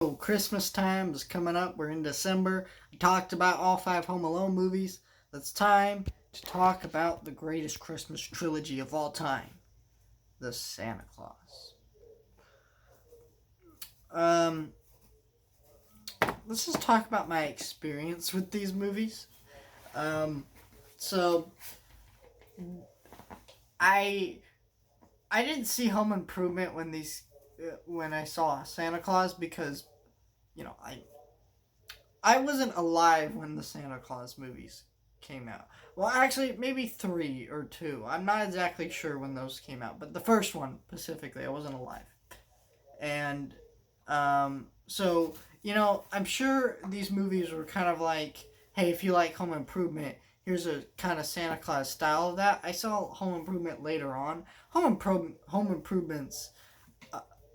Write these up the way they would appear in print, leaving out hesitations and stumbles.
So Christmas time is coming up. We're in December. I talked about all five Home Alone movies. It's time to talk about the greatest Christmas trilogy of all time, The Santa Claus. Um, let's just talk about my experience with these movies. Um, so I I didn't see Home Improvement when I saw Santa Claus because I wasn't alive when the Santa Claus movies came out. Well, actually, maybe three or two. I'm not exactly sure when those came out, but the first one specifically, I wasn't alive. And I'm sure these movies were kind of like, hey, if you like Home Improvement, here's a kind of Santa Claus style of that. I saw Home Improvement later on. Home Improvement's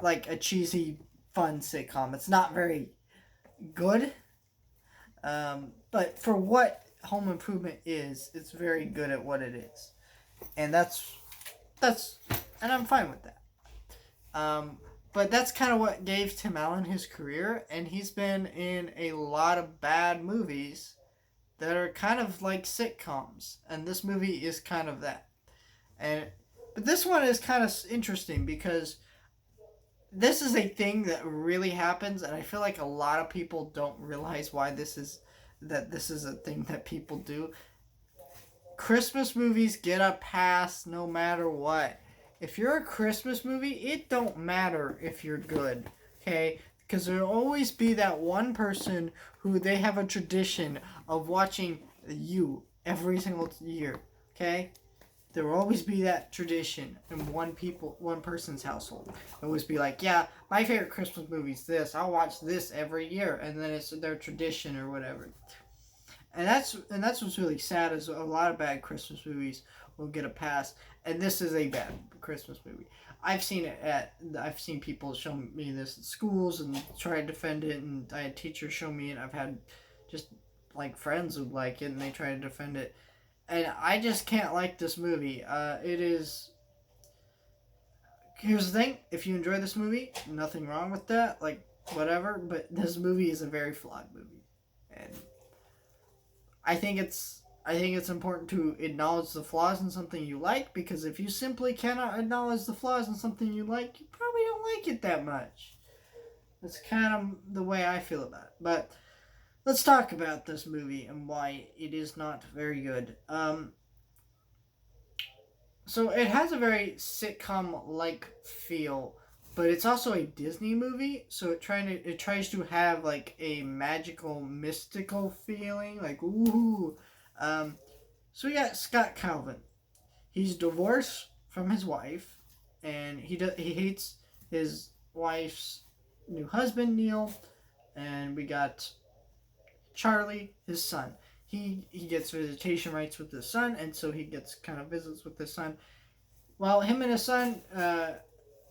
like a cheesy, fun sitcom. It's not very good. But for what Home Improvement is, it's very good at what it is, and that's and I'm fine with that. Um, but that's kind of what gave Tim Allen his career, and he's been in a lot of bad movies that are kind of like sitcoms, and this movie is kind of that. And but this one is kind of interesting because this is a thing that really happens, and I feel like a lot of people don't realize why this is a thing that people do. Christmas movies get a pass no matter what. If you're a Christmas movie, it don't matter if you're good, okay? Because there'll always be that one person who they have a tradition of watching you every single year, okay? There will always be that tradition in one person's household. It'll always be like, yeah, my favorite Christmas movie is this. I'll watch this every year, and then it's their tradition or whatever. And that's what's really sad is a lot of bad Christmas movies will get a pass, and this is a bad Christmas movie. I've seen people show me this at schools and try to defend it, and I had teachers show me it. I've had just like friends who like it and they try to defend it, and I just can't like this movie. It is. Here's the thing: if you enjoy this movie, nothing wrong with that. Like whatever, but this movie is a very flawed movie, and I think it's important to acknowledge the flaws in something you like, because if you simply cannot acknowledge the flaws in something you like, you probably don't like it that much. That's kind of the way I feel about it. But let's talk about this movie and why it is not very good. So it has a very sitcom-like feel, but it's also a Disney movie, so it tries to have like a magical, mystical feeling, like ooh. Um, so we got Scott Calvin. He's divorced from his wife, and he hates his wife's new husband Neil, and we got Charlie, his son. He gets visitation rights with his son, and so he gets kind of visits with his son. While him and his son,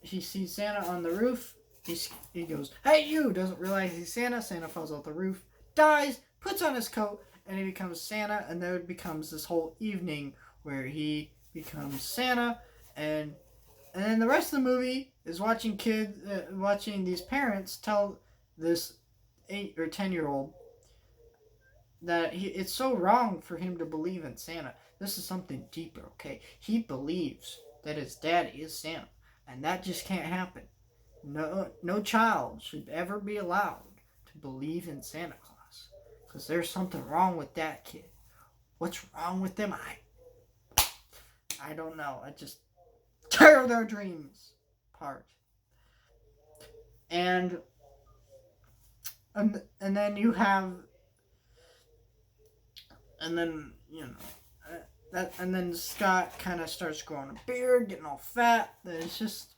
he sees Santa on the roof. He goes, "Hey, you!" Doesn't realize he's Santa. Santa falls off the roof, dies, puts on his coat, and he becomes Santa. And then it becomes this whole evening where he becomes Santa, and and then the rest of the movie is watching these parents tell this 8 or 10 year old that it's so wrong for him to believe in Santa. This is something deeper, okay? He believes that his dad is Santa, and that just can't happen. No child should ever be allowed to believe in Santa Claus, because there's something wrong with that kid. What's wrong with them? I don't know. I just tear their dreams apart. And and then you have and then and then Scott kind of starts growing a beard, getting all fat. It's just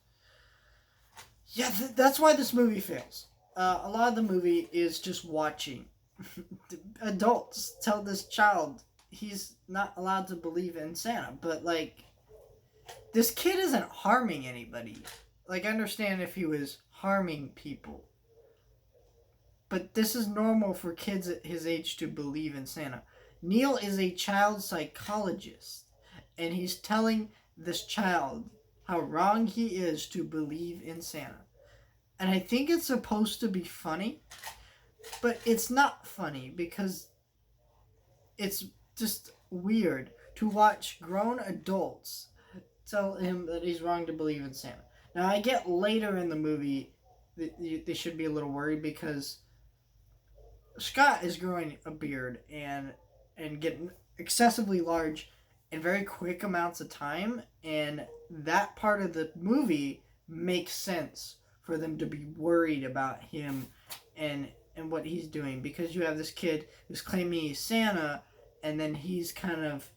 that's why this movie fails. A lot of the movie is just watching adults tell this child he's not allowed to believe in Santa, but like this kid isn't harming anybody. Like I understand if he was harming people, but this is normal for kids at his age to believe in Santa. Neil is a child psychologist, and he's telling this child how wrong he is to believe in Santa. And I think it's supposed to be funny, but it's not funny because it's just weird to watch grown adults tell him that he's wrong to believe in Santa. Now, I get later in the movie that they should be a little worried because Scott is growing a beard and getting excessively large in very quick amounts of time, and that part of the movie makes sense for them to be worried about him and what he's doing, because you have this kid who's claiming he's Santa, and then he's kind of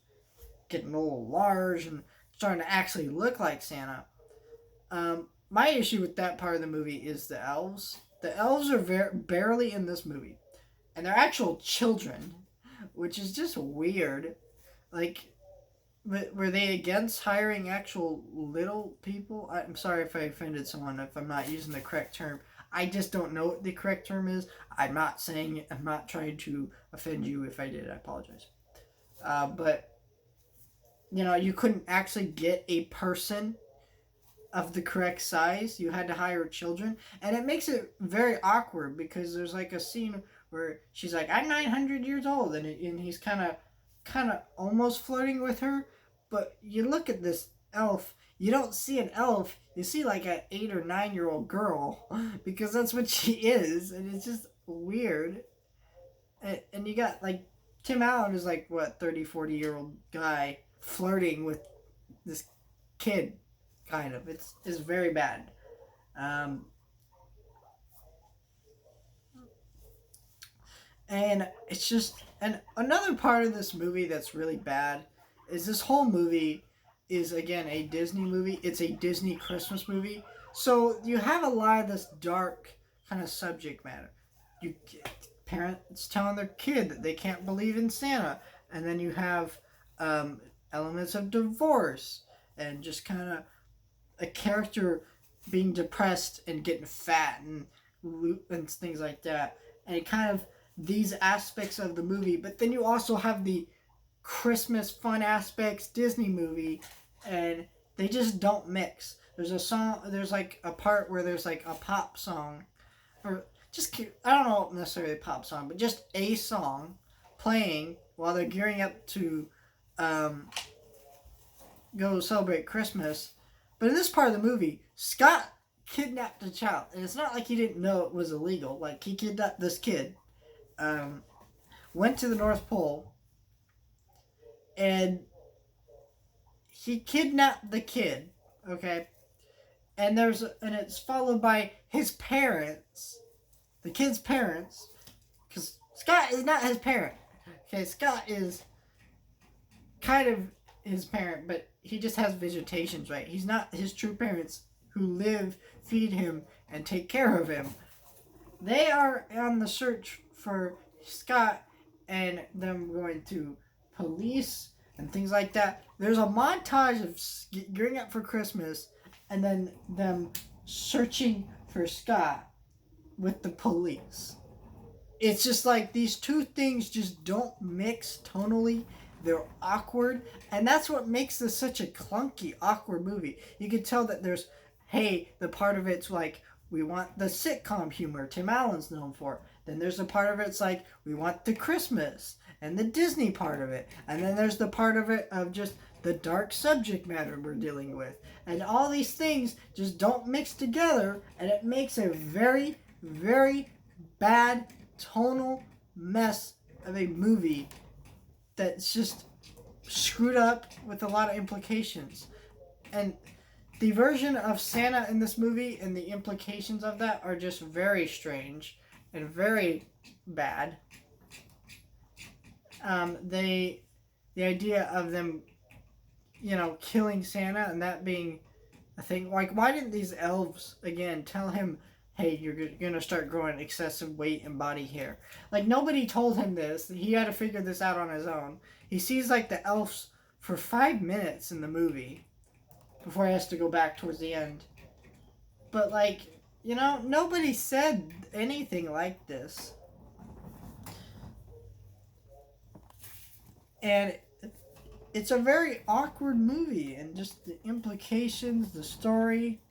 getting a little large and starting to actually look like Santa. My issue with that part of the movie is the elves. The elves are barely in this movie, and they're actual children, which is just weird. Like, were they against hiring actual little people? I'm sorry if I offended someone if I'm not using the correct term. I just don't know what the correct term is. I'm not saying it. I'm not trying to offend you. If I did, I apologize. But, you couldn't actually get a person of the correct size. You had to hire children. And it makes it very awkward because there's like a scene where she's like, I'm 900 years old. And he's kind of almost flirting with her. But you look at this elf, you don't see an elf, you see like an 8 or 9-year-old girl, because that's what she is, and it's just weird. And you got like Tim Allen is like, what, 30, 40-year-old guy flirting with this kid, kind of. It's very bad. And it's just, and another part of this movie that's really bad is this whole movie is, again, a Disney movie. It's a Disney Christmas movie. So you have a lot of this dark kind of subject matter. You parents telling their kid that they can't believe in Santa, and then you have elements of divorce and just kind of a character being depressed and getting fat and things like that. And it kind of these aspects of the movie, but then you also have the Christmas fun aspects Disney movie, and they just don't mix. There's a song, there's like a part where there's like a pop song, or just, I don't know necessarily a pop song, but just a song playing while they're gearing up to go celebrate Christmas. But in this part of the movie, Scott kidnapped a child, and it's not like he didn't know it was illegal. Like, he kidnapped this kid, went to the North Pole, and he kidnapped the kid, okay? And it's followed by his parents, the kid's parents, because Scott is not his parent. Okay, Scott is kind of his parent, but he just has visitations, right? He's not his true parents who live, feed him, and take care of him. They are on the search for Scott and them going to police and things like that. There's a montage of gearing up for Christmas and then them searching for Scott with the police. It's just like these two things just don't mix tonally. They're awkward, and that's what makes this such a clunky, awkward movie. You can tell that there's, the part of it's like, we want the sitcom humor Tim Allen's known for. Then there's a part of it's like, we want the Christmas and the Disney part of it. And then there's the part of it of just the dark subject matter we're dealing with. And all these things just don't mix together, and it makes a very, very bad tonal mess of a movie that's just screwed up with a lot of implications. And the version of Santa in this movie and the implications of that are just very strange and very bad. The idea of them, killing Santa and that being a thing. Like, why didn't these elves, again, tell him, hey, you're going to start growing excessive weight and body hair? Like, nobody told him this. He had to figure this out on his own. He sees, like, the elves for 5 minutes in the movie before he has to go back towards the end. But, like, nobody said anything like this. And it's a very awkward movie, and just the implications, the story,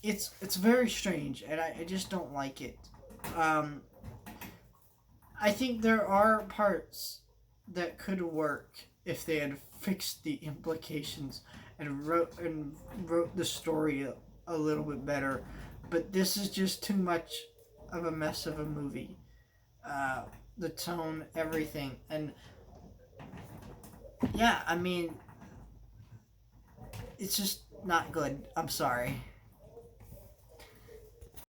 it's very strange, and I just don't like it. Um, I think there are parts that could work if they had fixed the implications and wrote the story a little bit better. But this is just too much of a mess of a movie. Uh, the tone, everything, and yeah, I mean, it's just not good. I'm sorry.